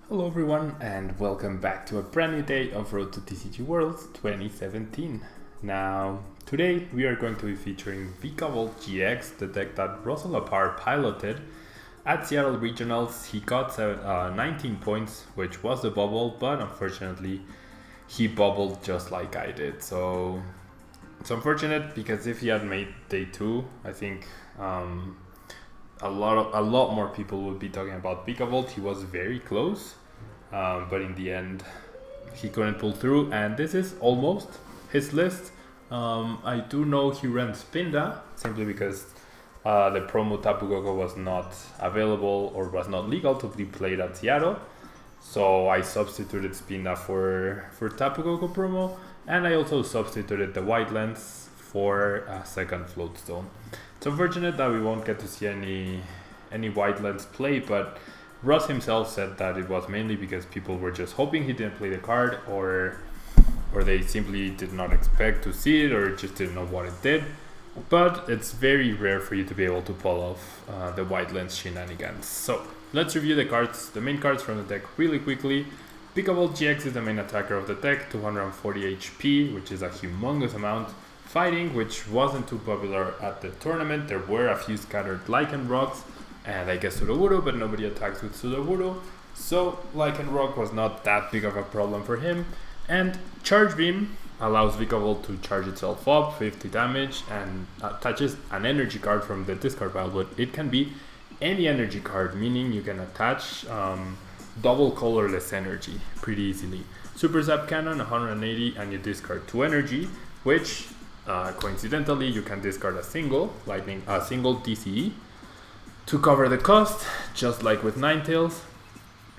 Hello everyone and welcome back to a brand new day of Road to TCG Worlds 2017. Now, today we are going to be featuring Vikavolt-GX, the deck that Russell Lapar piloted at Seattle Regionals. He got 19 points, which was the bubble, but unfortunately he bubbled just like I did. So it's unfortunate because if he had made day 2, I think a lot more people would be talking about Vikavolt. He was very close, but in the end he couldn't pull through, and this is almost his list. I do know he ran Spinda simply because the promo Tapu Koko was not available or was not legal to be played at Seattle, so I substituted Spinda for Tapu Koko promo, and I also substituted the White Lens for a second Floatstone. It's unfortunate that we won't get to see any White Lens play, but Russ himself said that it was mainly because people were just hoping he didn't play the card, or they simply did not expect to see it, or just didn't know what it did. But it's very rare for you to be able to pull off the White Lens shenanigans. So let's review the cards, the main cards from the deck really quickly. Vikavolt-GX is the main attacker of the deck, 240 HP, which is a humongous amount. Fighting, which wasn't too popular at the tournament. There were a few scattered Lichen Rocks, and I guess Sudowoodo, but nobody attacks with Sudowoodo, so Lichen Rock was not that big of a problem for him. And Charge Beam allows Vikavolt to charge itself up, 50 damage, and attaches an energy card from the discard pile, but it can be any energy card, meaning you can attach double colorless energy pretty easily. Super Zap Cannon, 180, and you discard 2 energy, which coincidentally you can discard a single DCE to cover the cost, just like with Ninetales,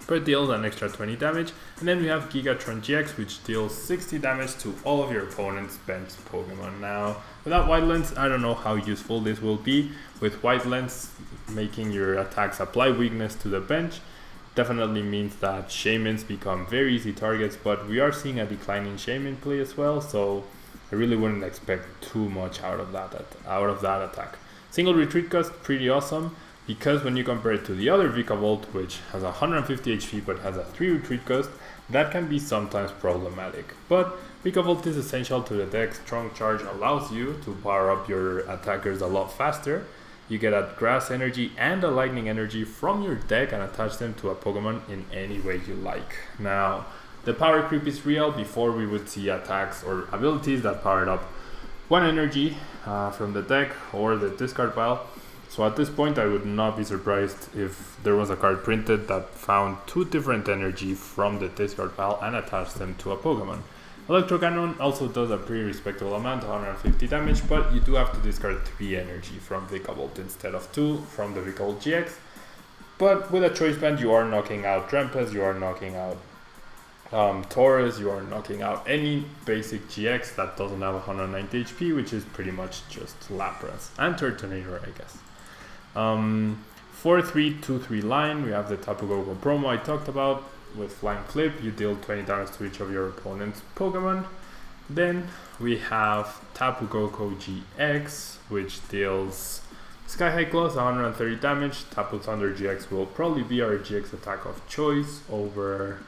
but it deals an extra 20 damage. And then we have Gigatron GX, which deals 60 damage to all of your opponent's bench Pokemon. Now, without White Lens, I don't know how useful this will be. With White Lens, making your attacks apply weakness to the bench definitely means that Shaymins become very easy targets, but we are seeing a decline in Shaymin play as well, so I really wouldn't expect too much out of that attack. Single retreat cost, pretty awesome, because when you compare it to the other Vikavolt, which has 150 HP but has a 3 retreat cost, that can be sometimes problematic. But Vikavolt is essential to the deck. Strong Charge allows you to power up your attackers a lot faster. You get a Grass energy and a Lightning energy from your deck and attach them to a Pokemon in any way you like. Now, the power creep is real. Before, we would see attacks or abilities that powered up 1 energy from the deck or the discard pile. So at this point, I would not be surprised if there was a card printed that found 2 different energy from the discard pile and attached them to a Pokemon. Electro Cannon also does a pretty respectable amount, 150 damage, but you do have to discard 3 energy from Vikavolt instead of 2 from the Vikavolt-GX. But with a Choice Band, you are knocking out Drempes, you are knocking out Taurus, you are knocking out any basic GX that doesn't have 190 HP, which is pretty much just Lapras and Turtonator, I guess. 4-3-2-3 line, we have the Tapu Koko promo I talked about. With Flying Flip, you deal 20 damage to each of your opponent's Pokemon. Then we have Tapu Koko-GX, which deals Sky High Claws, 130 damage. Tapu Thunder GX will probably be our GX attack of choice over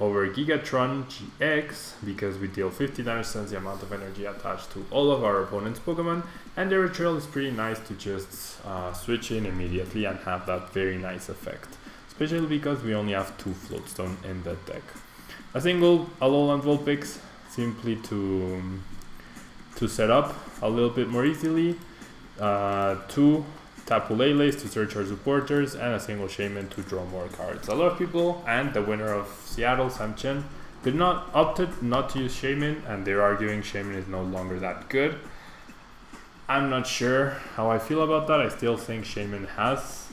Gigatron GX, because we deal 50 damage since the amount of energy attached to all of our opponent's Pokemon, and the ritual is pretty nice to just switch in immediately and have that very nice effect, especially because we only have 2 Floatstone in the deck. A single Alolan Vulpix, simply to set up a little bit more easily, 2 Tapu Lele to search our supporters, and a single Shaymin to draw more cards. A lot of people, and the winner of Seattle, Sam Chen, opted not to use Shaymin, and they're arguing Shaymin is no longer that good. I'm not sure how I feel about that. I still think Shaymin has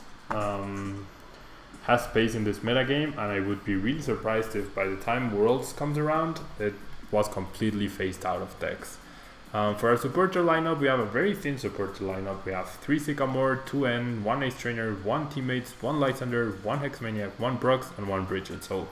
space in this metagame, and I would be really surprised if by the time Worlds comes around, it was completely phased out of decks. For our supporter lineup, we have a very thin supporter lineup. We have 3 Sycamore, 2 N, 1 Ace Trainer, 1 Teammates, 1 Lysander, 1 Hex Maniac, 1 Brox, and 1 Bridget. So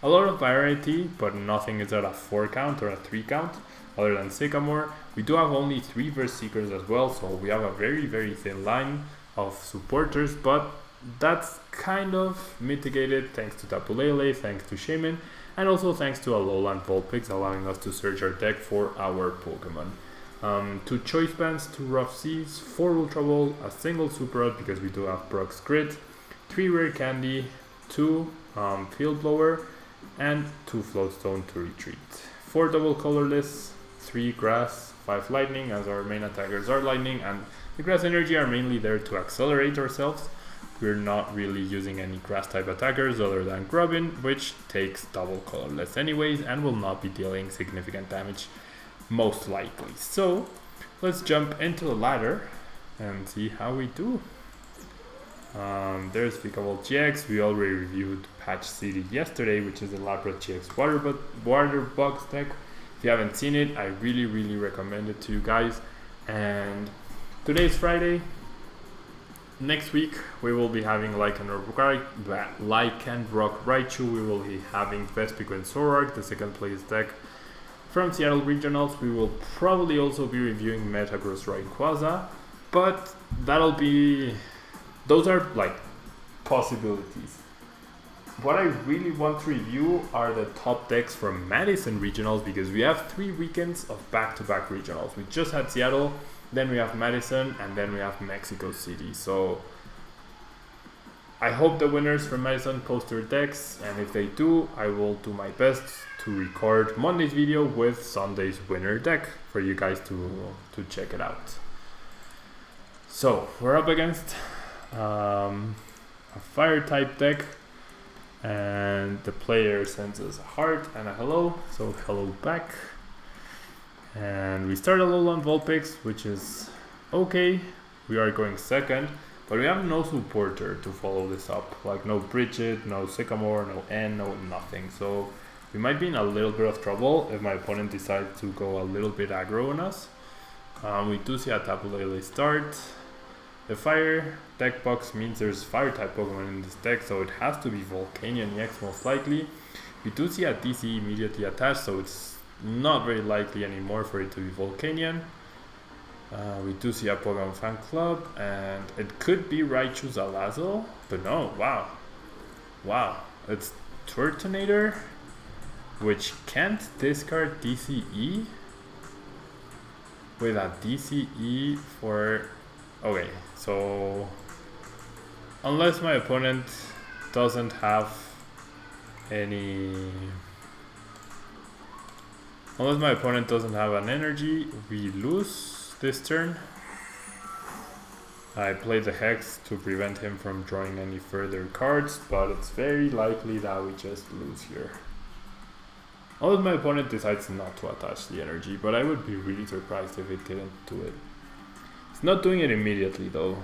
a lot of variety, but nothing is at a 4 count or a 3 count other than Sycamore. We do have only 3 Verse Seekers as well, so we have a very, very thin line of supporters, but that's kind of mitigated thanks to Tapu Lele, thanks to Shaymin, and also thanks to Alolan Vulpix, allowing us to search our deck for our Pokemon. 2 Choice Bands, 2 Rough Seas, 4 Ultra Ball, a single Super Rod because we do have Brock's Grid, 3 Rare Candy, 2 Field Blower, and 2 Floatstone to retreat. 4 double colorless, 3 Grass, 5 Lightning, as our main attackers are Lightning, and the Grass Energy are mainly there to accelerate ourselves. We're not really using any Grass type attackers other than Grubbin, which takes double colorless anyways and will not be dealing significant damage most likely. So let's jump into the ladder and see how we do. There's Vikavolt-GX. We already reviewed Patch City yesterday, which is a Lapras-GX water box deck. If you haven't seen it, I really recommend it to you guys. And today's Friday. Next week we will be having Lycan Rock Raichu. We will be having Vespiquen and Zoroark, the second place deck from Seattle Regionals. We will probably also be reviewing Metagross Rayquaza, but those are like possibilities. What I really want to review are the top decks from Madison Regionals, because we have 3 weekends of back-to-back regionals. We just had Seattle, then we have Madison, and then we have Mexico City. So I hope the winners from Madison post their decks, and if they do, I will do my best to record Monday's video with Sunday's winner deck for you guys to check it out. So we're up against a fire type deck, and the player sends us a heart and a hello, so hello back. And we start Alolan Vulpix, which is okay. We are going second, but we have no supporter to follow this up. Like no Bridget, no Sycamore, no N, no nothing. So we might be in a little bit of trouble if my opponent decides to go a little bit aggro on us. We do see a Tapu Lele start. The fire deck box means there's fire type Pokemon in this deck, so it has to be Volcanion EX most likely. We do see a DC immediately attached, so it's not very likely anymore for it to be Volcanion. We do see a Pokemon Fan Club, and it could be Raichu's Alazzle, but no, wow, it's Turtonator, which can't discard DCE with a DCE for... Okay, so unless my opponent doesn't have an energy, we lose this turn. I play the Hex to prevent him from drawing any further cards, but it's very likely that we just lose here. Unless my opponent decides not to attach the energy, but I would be really surprised if it didn't do it. It's not doing it immediately though.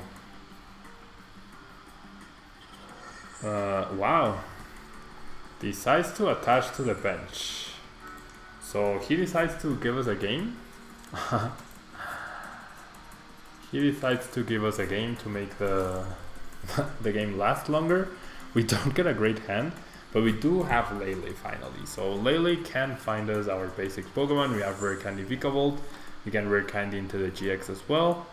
Wow. Decides to attach to the bench. So he decides to give us a game. He decides to give us a game to make the game last longer. We don't get a great hand, but we do have Lele finally. So Lele can find us our basic Pokemon. We have Rare Candy Vikavolt. We can Rare Candy into the GX as well.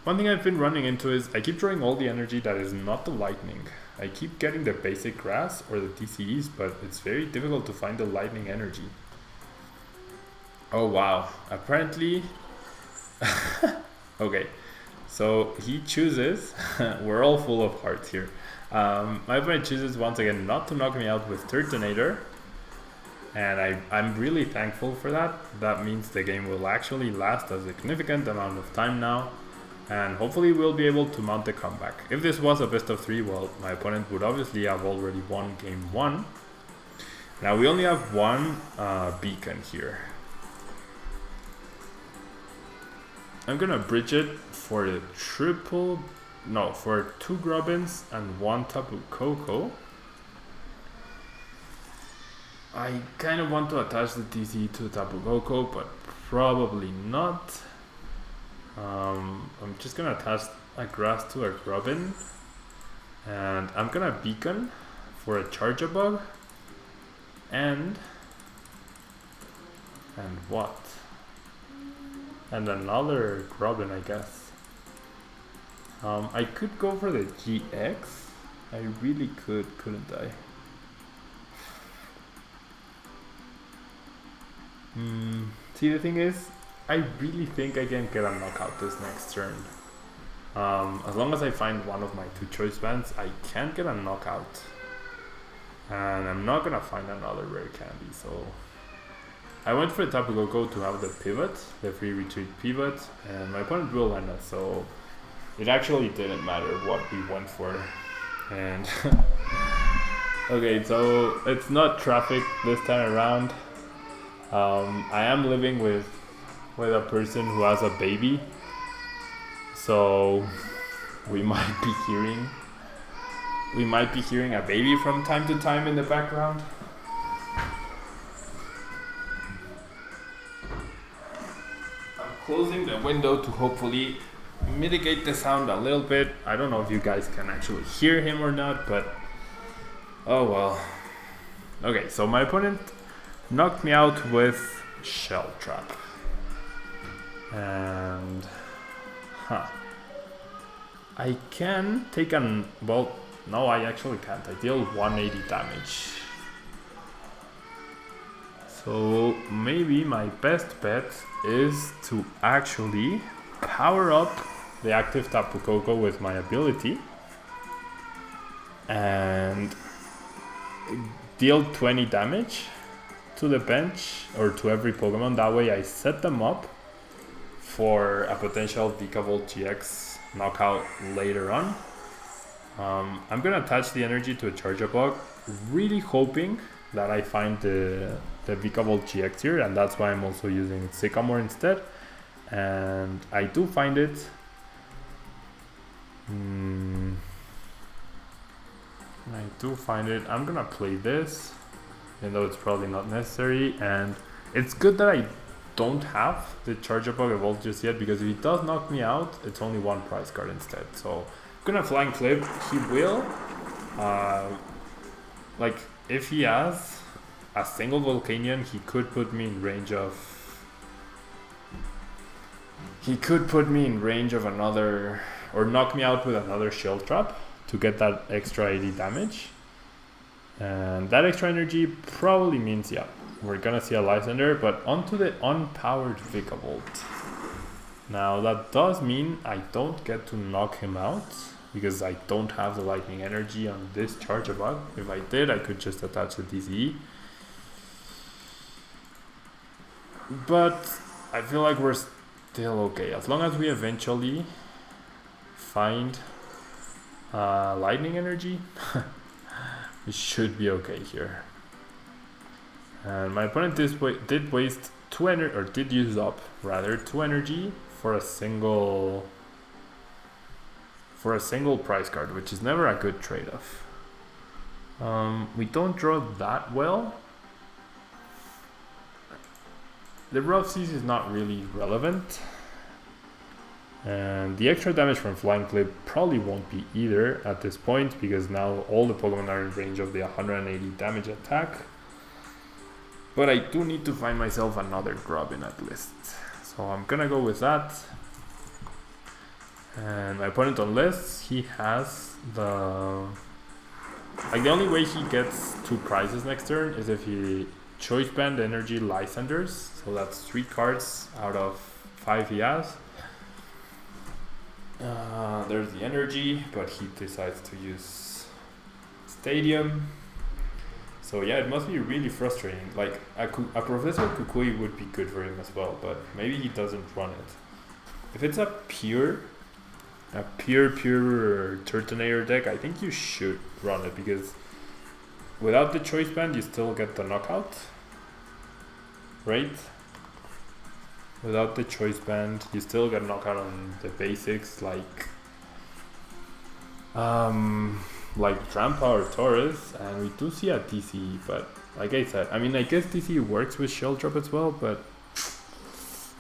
One thing I've been running into is I keep drawing all the energy that is not the Lightning. I keep getting the basic Grass or the DCEs, but it's very difficult to find the Lightning energy. Oh wow, apparently... Okay, so he chooses... We're all full of hearts here. My opponent chooses once again not to knock me out with Turtonator. And I'm really thankful for that. That means the game will actually last a significant amount of time now. And hopefully we'll be able to mount the comeback. If this was a best of 3, well, my opponent would obviously have already won game 1. Now we only have one beacon here. I'm gonna bridge it for the for 2 Grubbins and 1 Tapu Koko. I kind of want to attach the TC to Tapu Koko, but probably not. I'm just gonna attach a Grass to a Grubbin, and I'm gonna beacon for a Charjabug and what? And another Grubbin, I guess. I could go for the GX, I really could, couldn't I? See, the thing is, I really think I can get a knockout this next turn. As long as I find one of my 2 choice bands, I can get a knockout. And I'm not gonna find another rare candy, so... I went for the Tapu Koko to have the pivot, the free retreat pivot, and my opponent will land us, so... It actually didn't matter what we went for. And... okay, so it's not traffic this time around. I am living with a person who has a baby, so we might be hearing a baby from time to time in the background. I'm closing the window to hopefully mitigate the sound a little bit. I don't know if you guys can actually hear him or not, but oh well. Okay, so my opponent knocked me out with Shell Trap. And... I can take an... well, no, I actually can't. I deal 180 damage. So maybe my best bet is to actually power up the active Tapu Koko with my ability and deal 20 damage to the bench or to every Pokemon. That way I set them up for a potential Vikavolt-GX knockout later on. I'm gonna attach the energy to a Charjabug, really hoping that I find the Vikavolt-GX here, and that's why I'm also using Sycamore instead. And I do find it. I do find it. I'm gonna play this, even though it's probably not necessary. And it's good that I don't have the Charjabug evolved just yet, because if he does knock me out, it's only 1 prize card instead. So I'm gonna Flying Flip. He will, like, if he has a single Volcanion, he could put me in range of... another, or knock me out with another Shell Trap to get that extra 80 damage. And that extra energy probably means, yeah, we're gonna see a Lysander, but onto the unpowered Vikavolt. Now that does mean I don't get to knock him out, because I don't have the lightning energy on this Charjabug. If I did, I could just attach the DCE. But I feel like we're still okay. As long as we eventually find lightning energy, we should be okay here. And my opponent did waste 2 energy, or did use up rather 2 energy for a single prize card, which is never a good trade-off. We don't draw that well. The rough seas is not really relevant, and the extra damage from Flying Flip probably won't be either at this point, because now all the Pokemon are in range of the 180 damage attack. But I do need to find myself another Grubbin at least, so I'm gonna go with that. And my opponent, unless he has the... like, the only way he gets 2 prizes next turn is if he Choice Band Energy Lysanders, so that's 3 cards out of 5 he has. There's the energy, but he decides to use Stadium. So yeah, it must be really frustrating. Like, a Professor Kukui would be good for him as well, but maybe he doesn't run it. If it's a pure Turtonator deck, I think you should run it, because without the Choice Band you still get the knockout, right? Without the Choice Band you still get knockout on the basics, like Trampa or Taurus, and we do see a DCE, but like I said, I mean, I guess DCE works with Shell Trap as well, but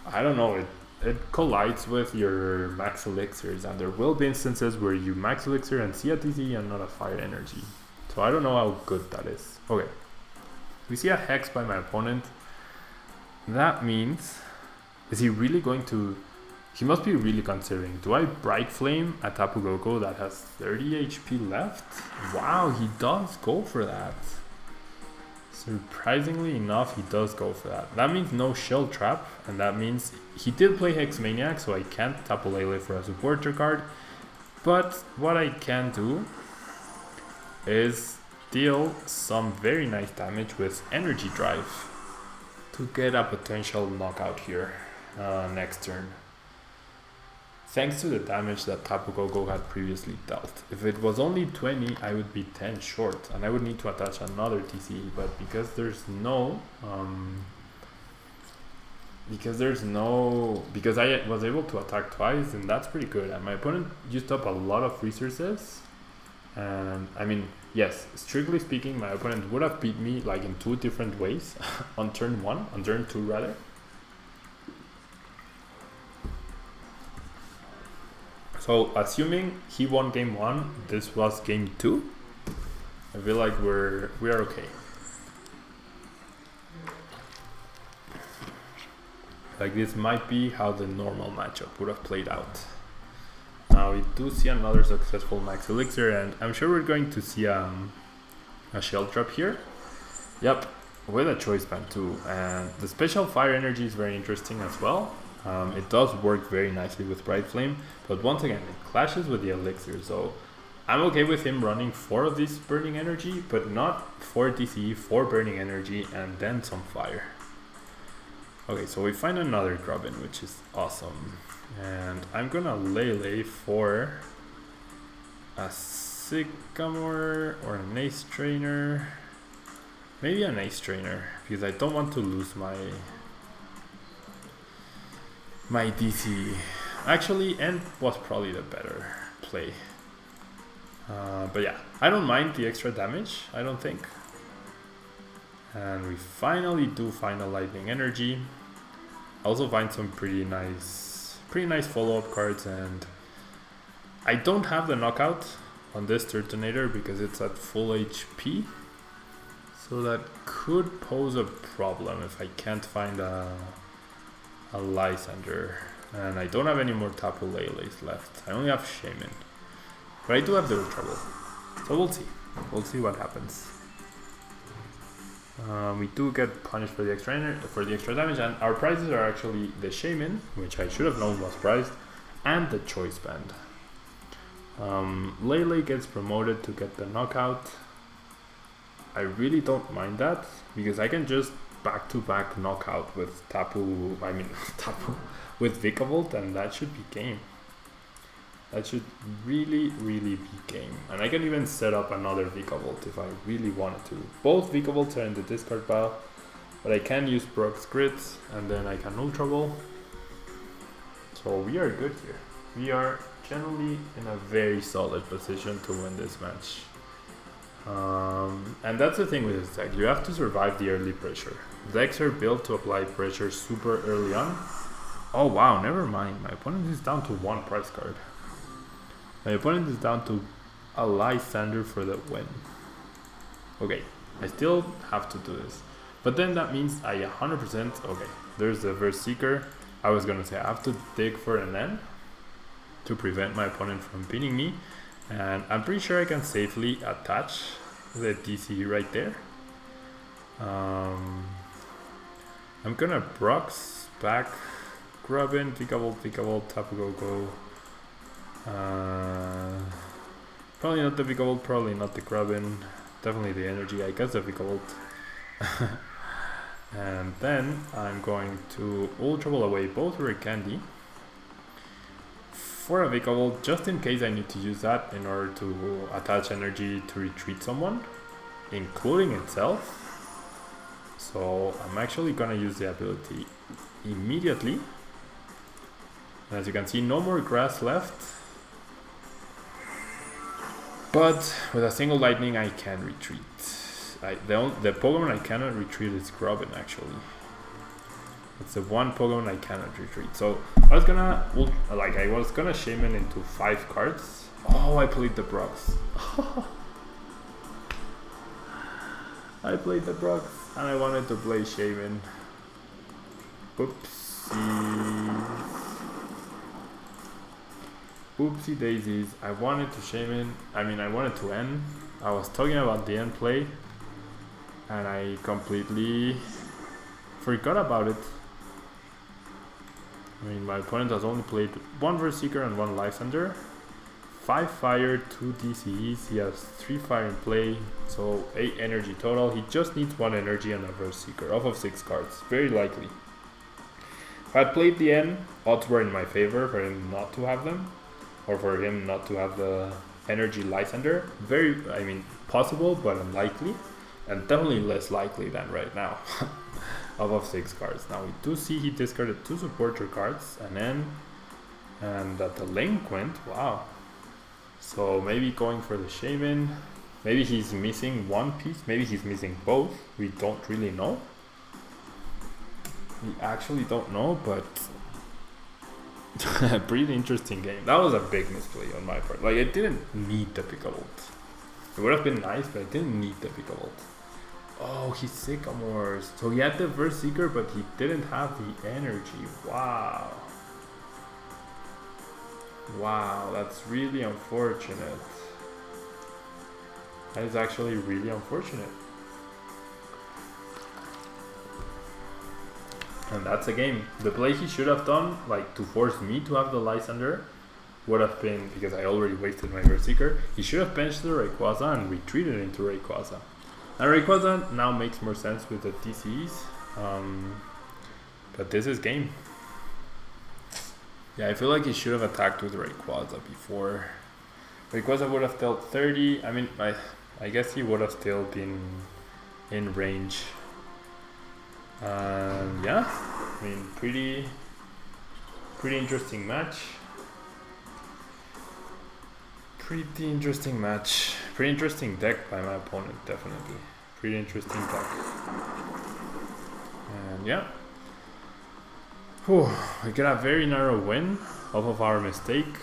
I don't know, it collides with your max elixirs, and there will be instances where you max elixir and see a DCE and not a fire energy. So I don't know how good that is. Okay, we see a Hex by my opponent. That means, is he really going to... He must be really considering, do I Bright Flame a Tapu Koko that has 30 HP left? Wow, he does go for that. Surprisingly enough, he does go for that. That means no Shell Trap, and that means he did play Hex Maniac, so I can't Tapu Lele for a supporter card. But what I can do is deal some very nice damage with Energy Drive to get a potential knockout here next turn. Thanks to the damage that Tapu Koko had previously dealt. If it was only 20, I would be 10 short, and I would need to attach another TCE, but because I was able to attack twice, and that's pretty good. And my opponent used up a lot of resources, and I mean, yes, strictly speaking, my opponent would have beat me like in 2 different ways on turn 2 rather. So assuming he won game 1, this was game 2. I feel like we are okay. Like this might be how the normal matchup would have played out. Now we do see another successful max elixir, and I'm sure we're going to see a shell trap here. Yep, with a choice band too, and the special fire energy is very interesting as well. It does work very nicely with Bright Flame, but once again it clashes with the elixir, so I'm okay with him running 4 of this burning energy, but not 4 DCE, 4 burning energy, and then some fire. Okay, so we find another Grubbin, which is awesome. And I'm gonna Lele for a Sycamore or an Ace Trainer. Maybe an Ace Trainer, because I don't want to lose my DC. Actually, End was probably the better play. But yeah, I don't mind the extra damage, I don't think. And we finally do find a Lightning Energy. Also find some pretty nice follow-up cards, and I don't have the knockout on this Turtonator because it's at full HP. So that could pose a problem if I can't find a Lysandre. And I don't have any more Tapu Lele's left. I only have Shaymin. But I do have the Ultra Ball. So we'll see. We'll see what happens. We do get punished for the extra damage, and our prizes are actually the Shaymin, which I should have known was prized, and the Choice Band. Lele gets promoted to get the knockout. I really don't mind that, because I can just back-to-back knockout with with Vikavolt, and that should be game. That should really be game. And I can even set up another Vikavolt if I really wanted to. Both Vikavolts are in the discard pile, but I can use Brock's Grits, and then I can Ultra Ball. So we are good here. We are generally in a very solid position to win this match. And that's the thing with this deck. You have to survive the early pressure. Decks are built to apply pressure super early on. Oh wow, never mind. My opponent is down to 1 prize card. My opponent is down to a Lysandre for the win. Okay, I still have to do this. But then that means I 100%... Okay, there's the Verse Seeker. I was gonna say I have to dig for an N to prevent my opponent from beating me. And I'm pretty sure I can safely attach the DC right there. I'm gonna Brox back Grubbin, Vikavolt, Tapu Koko. Probably not the Vikavolt, probably not the Grubbin, definitely the energy, I guess the Vikavolt. And then I'm going to Ultra Ball away both Rare Candy for a Vikavolt, just in case I need to use that in order to attach energy to retreat someone, including itself. So I'm actually gonna use the ability immediately. As you can see, no more grass left. But with a single lightning I can retreat. The Pokemon I cannot retreat is Grubbin actually. It's the one Pokemon I cannot retreat. So I was gonna Shaymin into 5 cards. Oh, I played the Brox. I played the Brox and I wanted to play Shaymin. Oopsie. Oopsie daisies. I wanted to Shaymin. I wanted to end. I was talking about the end play, and I completely forgot about it. I mean, my opponent has only played 1 Verseeker and 1 Lysander, 5 fire, 2 DCEs. He has 3 fire in play, so 8 energy total. He just needs 1 energy and a Verseeker off of 6 cards, very likely. If I had played the end, odds were in my favor for him not to have them, or for him not to have the energy Lysander. Possible, but unlikely, and definitely less likely than right now. Off of 6 cards. Now we do see he discarded 2 supporter cards, and a delinquent. Wow. So maybe going for the Shaymin. Maybe he's missing 1 piece. Maybe he's missing both. We don't really know. We actually don't know, but pretty interesting game. That was a big misplay on my part. Like, I didn't need the Vikavolt. It would have been nice, but I didn't need the Vikavolt. Oh, he's Sycamores. So he had the Verseeker, but he didn't have the energy. Wow. Wow, that's really unfortunate. That is actually really unfortunate. And that's a game. The play he should have done, like to force me to have the Lysander, would have been, because I already wasted my Verseeker, he should have benched the Rayquaza and retreated into Rayquaza. And Rayquaza now makes more sense with the DCs, but this is game. Yeah, I feel like he should have attacked with Rayquaza before. Rayquaza would have dealt 30. I mean, I guess he would have still been in range. Yeah, I mean, pretty interesting match. Pretty interesting match. Pretty interesting deck by my opponent, definitely. Pretty interesting deck. And yeah. Whew, we got a very narrow win off of our mistake.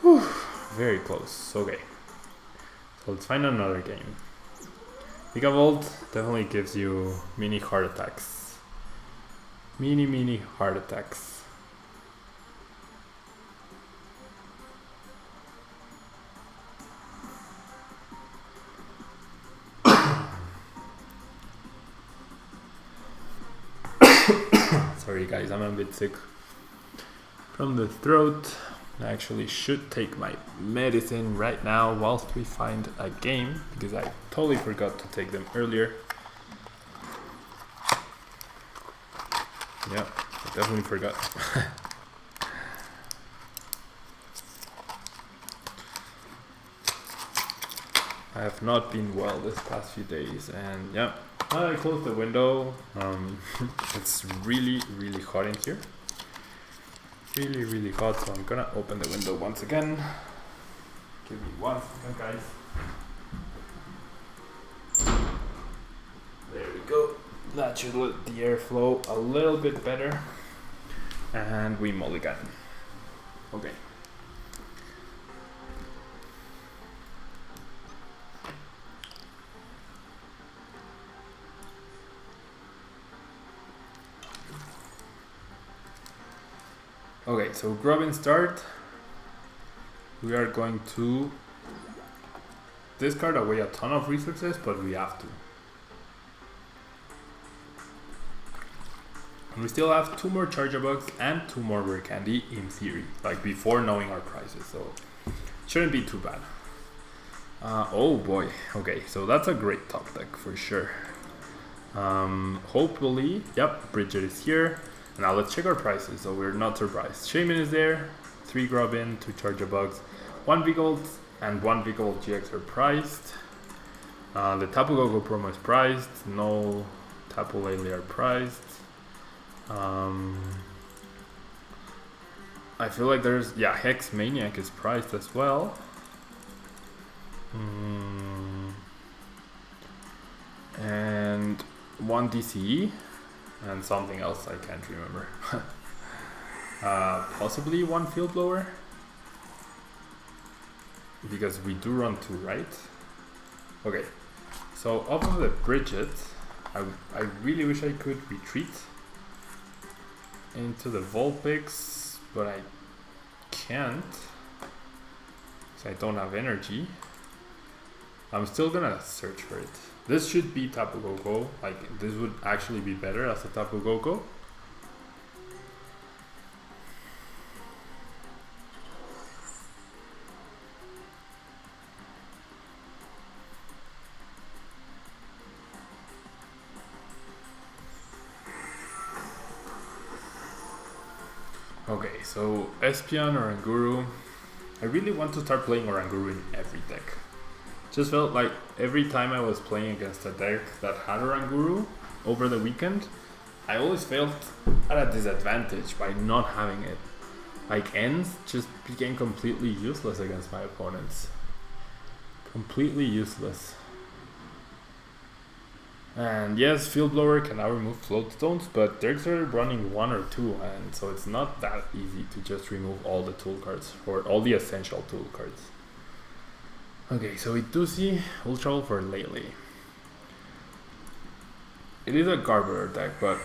Whew, very close. Okay. So let's find another game. Vikavolt definitely gives you mini heart attacks. Mini heart attacks. Sorry guys, I'm a bit sick from the throat. I actually should take my medicine right now whilst we find a game, because I totally forgot to take them earlier. Yeah, I definitely forgot. I have not been well this past few days, and yeah, I closed the window. It's really hot in here. Really hot, so I'm gonna open the window once again. Give me 1 second, guys. There we go. That should let the airflow a little bit better. And we mulligan. Okay. Okay, so Grubbin start. We are going to discard away a ton of resources, but we have to. And we still have 2 more Charjabugs and 2 more rare candy in theory, like before knowing our prices, so shouldn't be too bad. Oh boy, okay, so that's a great top deck for sure. Hopefully, yep, Bridget is here. Now let's check our prices, so we're not surprised. Shaymin is there, 3 Grubbin, 2 Charjabugs, 1 Vikavolt, and 1 Vikavolt-GX are priced. The Tapu Koko promo is priced, no Tapu Lele are priced. I feel like there's, yeah, Hex Maniac is priced as well. And 1 DCE. And something else I can't remember. Possibly 1 field blower, because we do run 2, right? Okay, so off of the Bridget, I really wish I could retreat into the Vulpix, but I can't because I don't have energy. I'm still gonna search for it. This should be Tapu Koko. Like, this would actually be better as a Tapu Koko. Okay, so Espion or Oranguru. I really want to start playing Oranguru in every deck. Just felt like every time I was playing against a deck that had Oranguru over the weekend, I always felt at a disadvantage by not having it. Like, Ends just became completely useless against my opponents. Completely useless. And yes, Field Blower can now remove float stones, but decks are running 1 or 2, and so it's not that easy to just remove all the tool cards, or all the essential tool cards. Okay, so we do see Ultra Ball for Lele. It is a Garbodor deck, but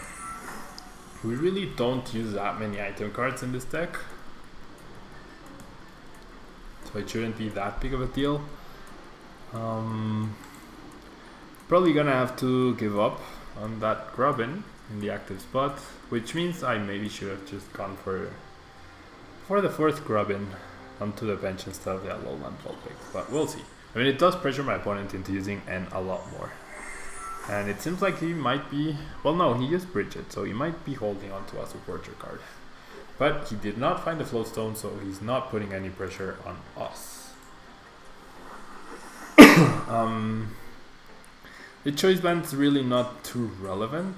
we really don't use that many item cards in this deck, so it shouldn't be that big of a deal. Probably gonna have to give up on that Grubbin in the active spot, which means I maybe should have just gone for the 4th Grubbin onto the bench instead of the Alolan Vulpix, but we'll see. I mean, it does pressure my opponent into using N a lot more. And it seems like he might be, well, no, he used Bridget, so he might be holding on to a supporter card. But he did not find the float stone, so he's not putting any pressure on us. The choice band is really not too relevant,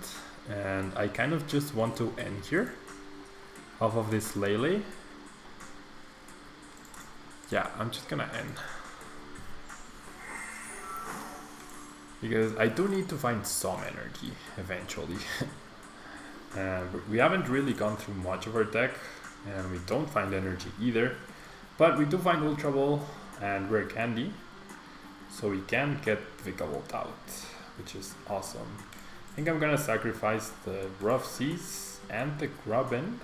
and I kind of just want to end here off of this Lele. Yeah, I'm just gonna end. Because I do need to find some energy eventually. We haven't really gone through much of our deck, and we don't find energy either. But we do find Ultra Ball and Rare Candy, so we can get Vikavolt out, which is awesome. I think I'm gonna sacrifice the Rough Seas and the Grubbin.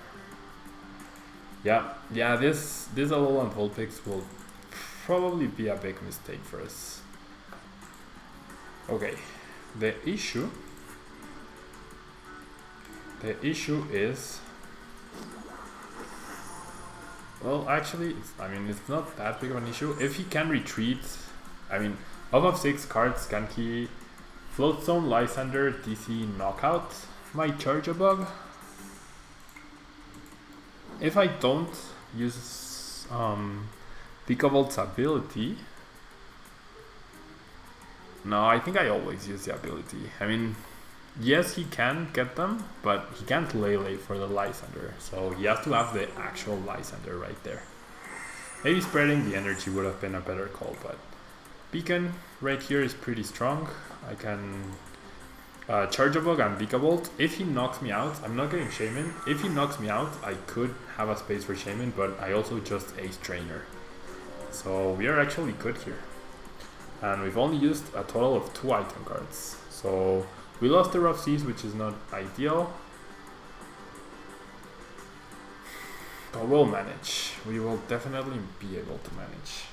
Yeah, this Alolan Vulpix will probably be a big mistake for us. Okay, the issue is, well, actually, it's not that big of an issue. If he can retreat, I mean, off of 6 cards, can he Float Stone, Lysander, DC knockout my Charjabug? If I don't use Vikavolt's ability, no, I think I always use the ability. I mean, yes, he can get them, but he can't Lele for the Lysander, so he has to have the actual Lysander right there. Maybe spreading the energy would have been a better call, but Beacon right here is pretty strong. I can Charjabug and Vikavolt. If he knocks me out, I'm not getting Shaymin. If he knocks me out, I could have a space for Shaymin, but I also just Ace Trainer. So we are actually good here. And we've only used a total of 2 item cards. So we lost the Rough Seas, which is not ideal. But we'll manage. We will definitely be able to manage.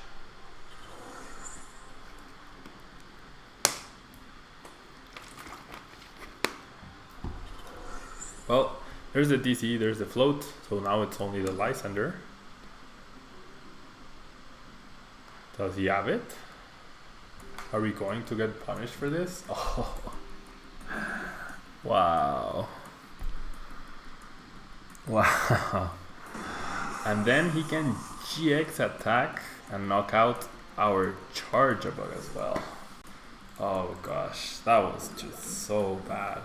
Well, there's the DC, there's the float, so now it's only the Lysander. Does he have it? Are we going to get punished for this? Oh, wow. Wow. And then he can GX attack and knock out our Charjabug as well. Oh gosh, that was just so bad.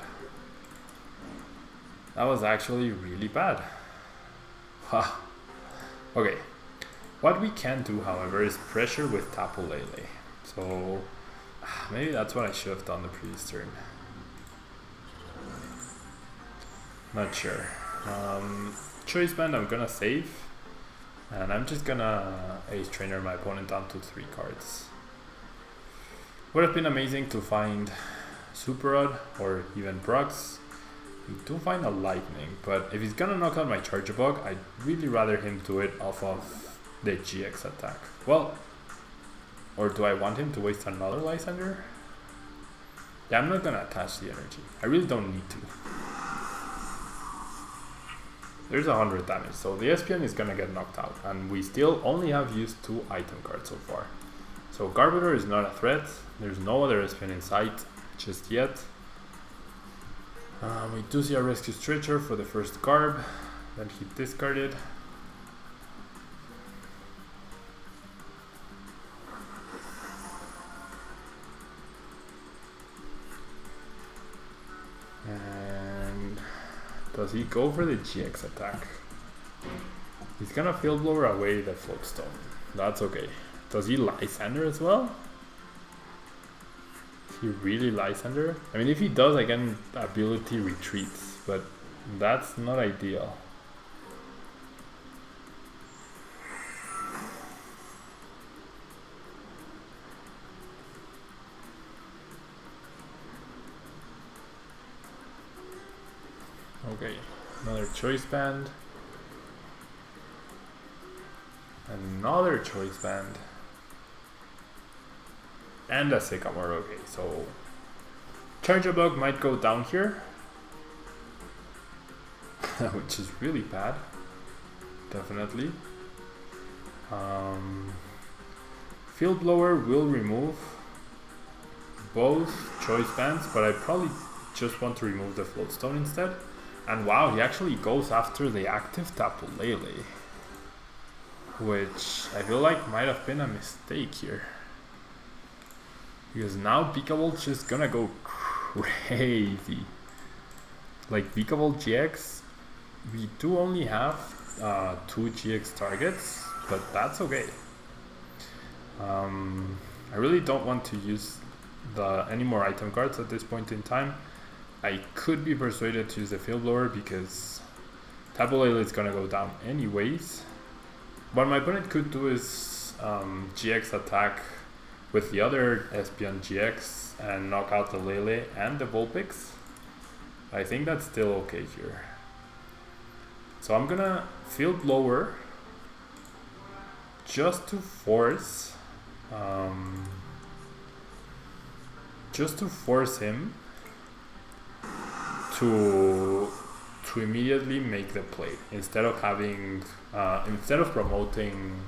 That was actually really bad. Okay, what we can do, however, is pressure with Tapu Lele. So maybe that's what I should have done the previous turn. Not sure. Choice Band I'm gonna save, and I'm just gonna Ace Trainer my opponent down to 3 cards. Would have been amazing to find Super Rod or even Brox, we do find a Lightning, but if he's gonna knock out my Charjabug, I'd really rather him do it off of the GX attack. Well, or do I want him to waste another Lysander? Yeah, I'm not gonna attach the energy. I really don't need to. There's 100 damage, so the Espeon is gonna get knocked out, and we still only have used 2 item cards so far. So Garbodor is not a threat. There's no other Espeon in sight just yet. We do see a Rescue Stretcher for the first Garb that he discarded. And does he go for the GX attack? He's gonna Field Blower away the Float Stone. That's okay. Does he Lysander as well? Is he really Lysander? I mean, if he does, I can ability retreats, but that's not ideal. Okay, another Choice Band. Another Choice Band. And a Sycamore. Okay, so Charjabug might go down here, which is really bad. Definitely. Field Blower will remove both Choice Bands, but I probably just want to remove the Float Stone instead. And wow, he actually goes after the active Tapu Lele, which I feel like might have been a mistake here. Because now Vikavolt just gonna go crazy. Like Vikavolt-GX, we do only have 2 GX targets, but that's okay. I really don't want to use any more item cards at this point in time. I could be persuaded to use the Field Blower because Tapu Lele is gonna go down anyways. What my opponent could do is GX attack with the other Espeon GX and knock out the Lele and the Vulpix. I think that's still okay here. So I'm gonna Field Blower just to force him to immediately make the play instead of having instead of promoting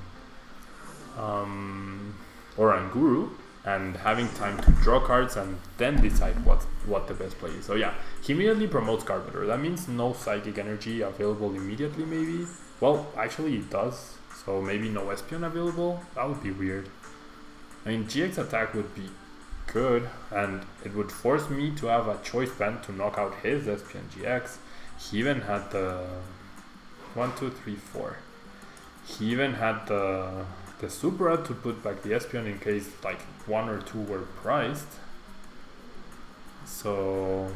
Oranguru and having time to draw cards and then decide what the best play is. So yeah, he immediately promotes Garbodor. That means no Psychic Energy available immediately maybe. Well, actually it does. So maybe no Espeon available. That would be weird. I mean, GX attack would be good and it would force me to have a Choice Band to knock out his Espeon GX. He even had the 1, 2, 3, 4. He even had the Super Rod to put back the Espeon in case like 1 or 2 were priced. So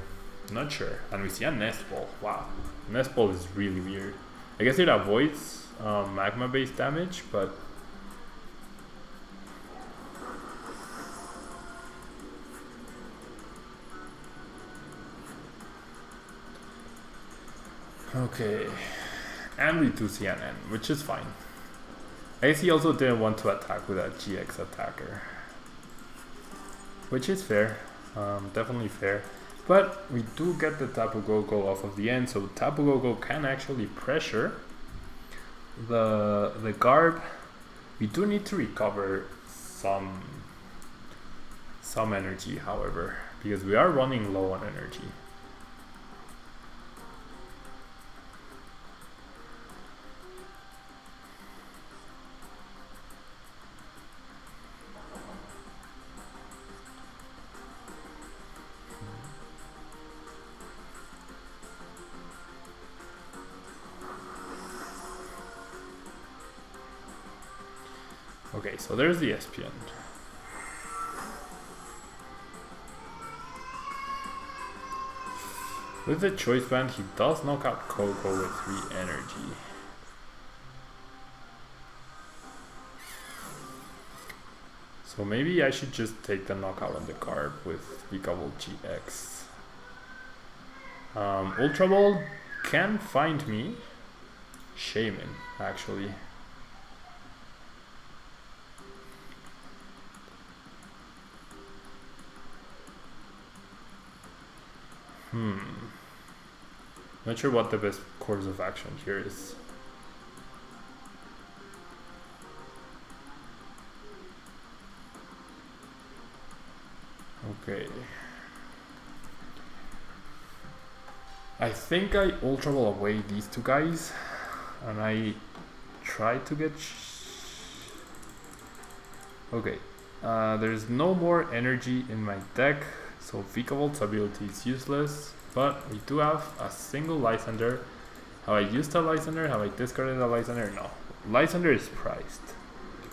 not sure. And we see a Nest Ball. Wow, Nest Ball is really weird. I guess it avoids magma based damage, but okay. And we do see an N, which is fine. I guess he also didn't want to attack with a GX attacker, which is fair, definitely fair. But we do get the Tapu Koko off of the end, so Tapu Koko can actually pressure the Garb. We do need to recover some energy, however, because we are running low on energy. Okay, so there's the Espeon. With the Choice Band, he does knock out Coco with 3 energy. So maybe I should just take the knockout on the card with Vikavolt-GX. Ultra Ball can find me Shaymin, actually. Not sure what the best course of action here is. Okay. I think I Ultra Ball away these two guys, and I try to get... Okay. There's no more energy in my deck, so Vikavolt's ability is useless, but we do have a single Lysander. Have I used a Lysander? Have I discarded a Lysander? No. Lysander is prized.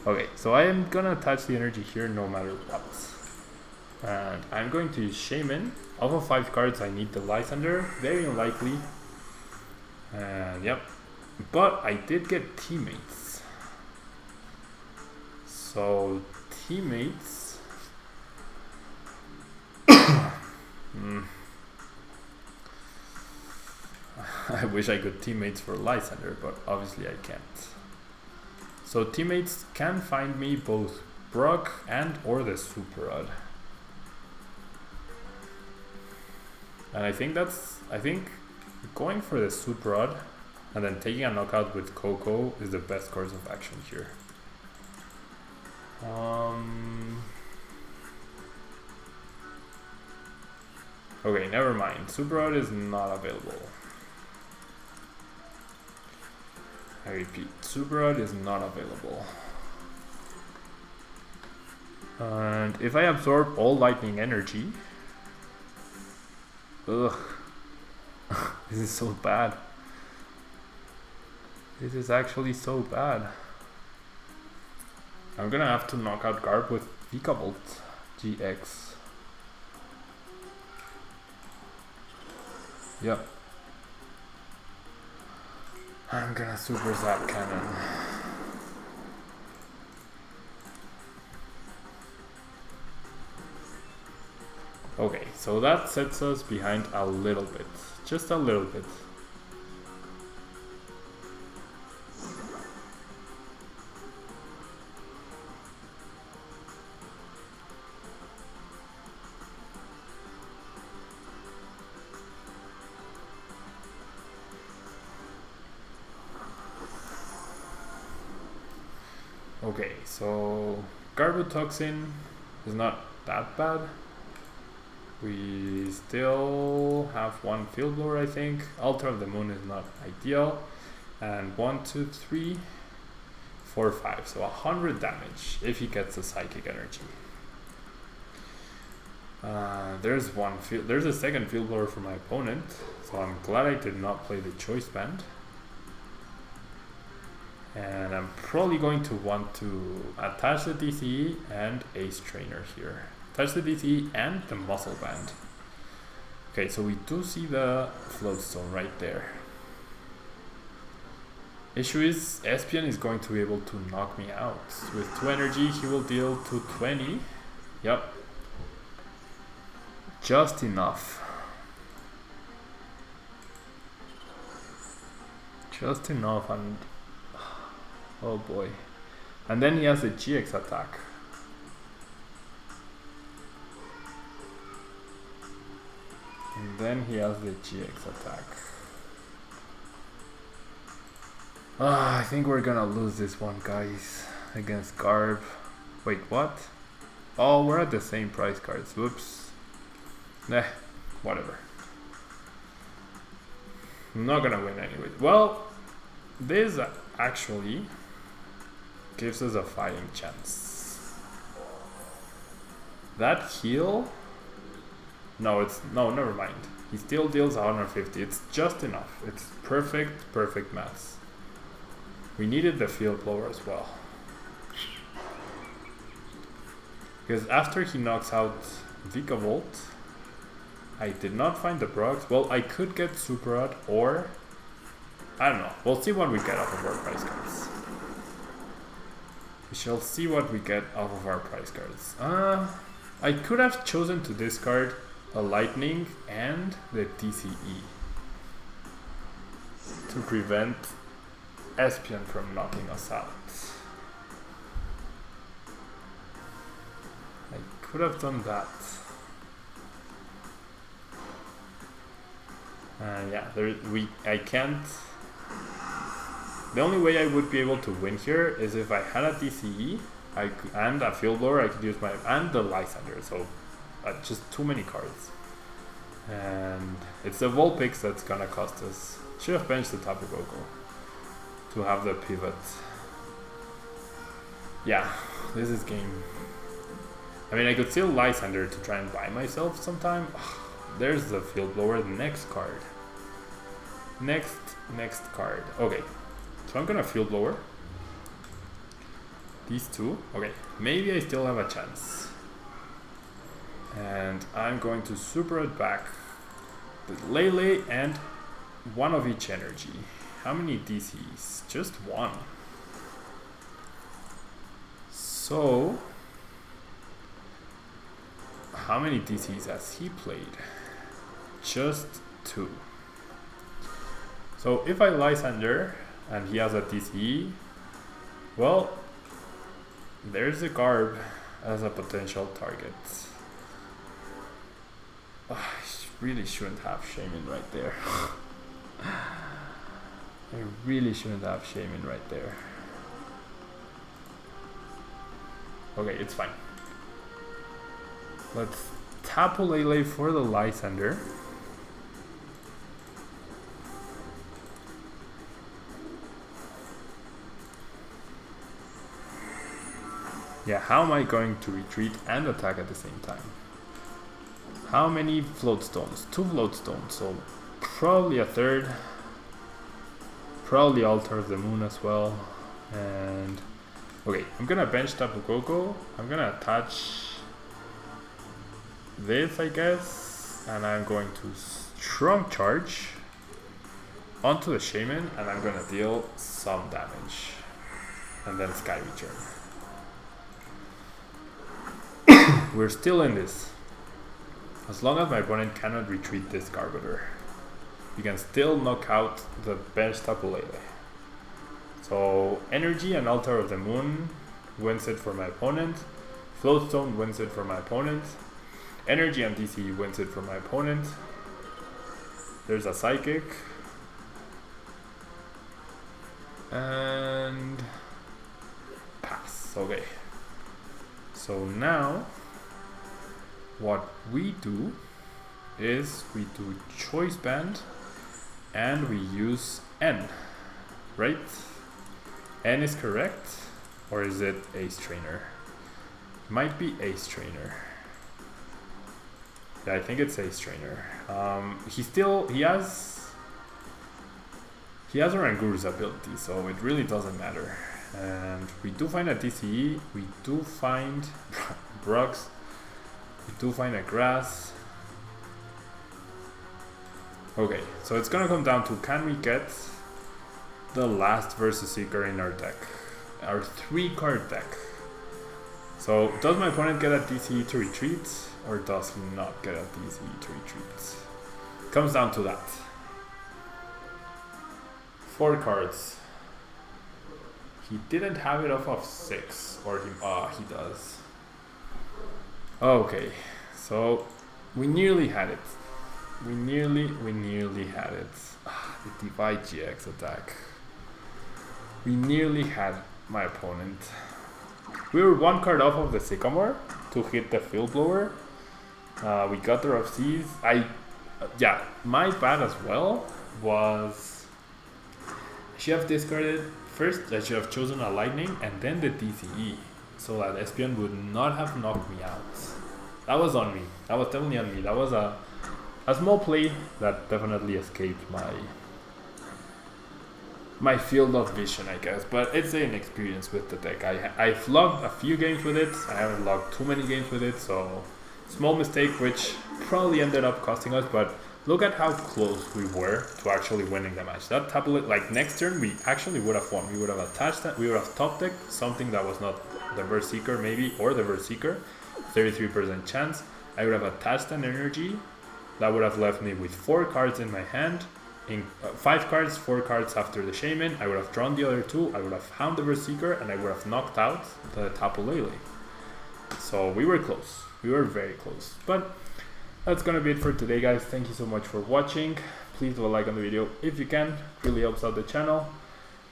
Okay, so I am gonna attach the energy here no matter what. And I'm going to use Shaymin. Off of 5 cards I need the Lysander, very unlikely. And yep. But I did get teammates. So teammates... I wish I could teammates for Lysander, but obviously I can't. So teammates can find me both Brock and or the Super Rod. And I think going for the Super Rod and then taking a knockout with Coco is the best course of action here. Okay, never mind. Super Rod is not available. I repeat, Super Rod is not available. And if I absorb all lightning energy... Ugh. This is so bad. This is actually so bad. I'm gonna have to knock out Garb with Vikavolt-GX. Yep. I'm gonna Super Zap Cannon. Okay, so that sets us behind a little bit. Just a little bit. Okay, so Garbotoxin is not that bad. We still have one Field Blower, I think. Altar of the Moon is not ideal. And 1, 2, 3, 4, 5. So 100 damage if he gets the Psychic Energy. There's a second Field Blower for my opponent. So I'm glad I did not play the Choice Band. And I'm probably going to want to attach the DCE and Ace Trainer here. Attach the DCE and the Muscle Band. Okay, so we do see the Float Stone right there. Issue is, Espion is going to be able to knock me out. With 2 energy, he will deal 220. Yep. Just enough. Just enough, and... oh boy. And then he has the GX attack. And then he has the GX attack. I think we're gonna lose this one, guys. Against Garb. Wait, what? Oh, we're at the same price cards. Whoops. Nah, whatever. I'm not gonna win anyway. Well, this actually gives us a fighting chance. That heal... no, never mind. He still deals 150. It's just enough. It's perfect maths. We needed the Field Blower as well. Because after he knocks out Vikavolt, I did not find the Brox. Well, I could get Super Rod, or... I don't know. We'll see what we get off of our price cards. We shall see what we get off of our prize cards. I could have chosen to discard a Lightning and the TCE to prevent Espion from knocking us out. I could have done that. Yeah, I can't. The only way I would be able to win here is if I had a TCE and a Field Blower. I could use my and the Lysander. So just too many cards. And it's the Vulpix that's gonna cost us. Should have benched the Tapu Koko to have the pivot. Yeah, this is game. I mean, I could still Lysander to try and buy myself sometime. There's the Field Blower, the next card. Next card. Okay, so I'm gonna Field Blower these two. Okay, maybe I still have a chance. And I'm going to Super Rod back the Lele and one of each energy. How many DCs? Just one. So, how many DCs has he played? Just two. So if I Lysander and he has a DCE, well, there's a Garb as a potential target. I really shouldn't have Shaymin right there. I really shouldn't have Shaymin right there. Okay, it's fine. Let's Tapu Lele for the Lysander. Yeah, how am I going to retreat and attack at the same time? How many float stones? 2 float stones, so probably a third. Probably Altar of the Moon as well. And okay, I'm gonna bench Tapu Koko. I'm gonna attach this, I guess, and I'm going to strong charge onto the Shaymin, and I'm gonna deal some damage, and then Sky Return. We're still in this. As long as my opponent cannot retreat this Garbodor, you can still knock out the bench Tapu Lele. So Energy and Altar of the Moon wins it for my opponent. Floatstone wins it for my opponent. Energy and DC wins it for my opponent. There's a Psychic. And pass. Okay. So now what we do is we do Choice Band and we use N, right? N is correct, or is it Ace Trainer? Might be Ace Trainer. Yeah, I think it's Ace Trainer. He has Oranguru's ability, so it really doesn't matter. And we do find a DCE, we do find Brox, we do find a Grass. Okay, so it's gonna come down to, can we get the last Versus Seeker in our deck? Our 3-card deck. So does my opponent get a DCE to retreat, or does he not get a DCE to retreat? Comes down to that. 4 cards. He didn't have it off of 6, or he does. Okay, so we nearly had it. We nearly had it. The Divide GX attack. We nearly had my opponent. We were 1 card off of the Sycamore to hit the Field Blower. We got the Rough Seas. Yeah, my bad as well was I should have discarded first. I should have chosen a Lightning and then the DCE, so that Espion would not have knocked me out. That was on me. That was definitely on me. That was a small play that definitely escaped my field of vision, I guess. But it's an experience with the deck. I've logged a few games with it. I haven't logged too many games with it, so small mistake which probably ended up costing us, but look at how close we were to actually winning the match. That Tapu, like next turn, we actually would have won. We would have attached that, we would have top decked something that was not the Berserker maybe, or the Berserker, 33% chance. I would have attached an energy that would have left me with 4 cards in my hand, in 5 cards, 4 cards after the Shaymin. I would have drawn the other 2, I would have found the Berserker, and I would have knocked out the Tapu Lele. So we were close, we were very close. But that's gonna be it for today, guys. Thank you so much for watching. Please do a like on the video if you can, it really helps out the channel.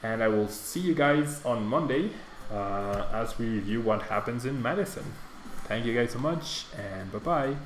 And I will see you guys on Monday as we review what happens in Madison. Thank you guys so much, and bye bye.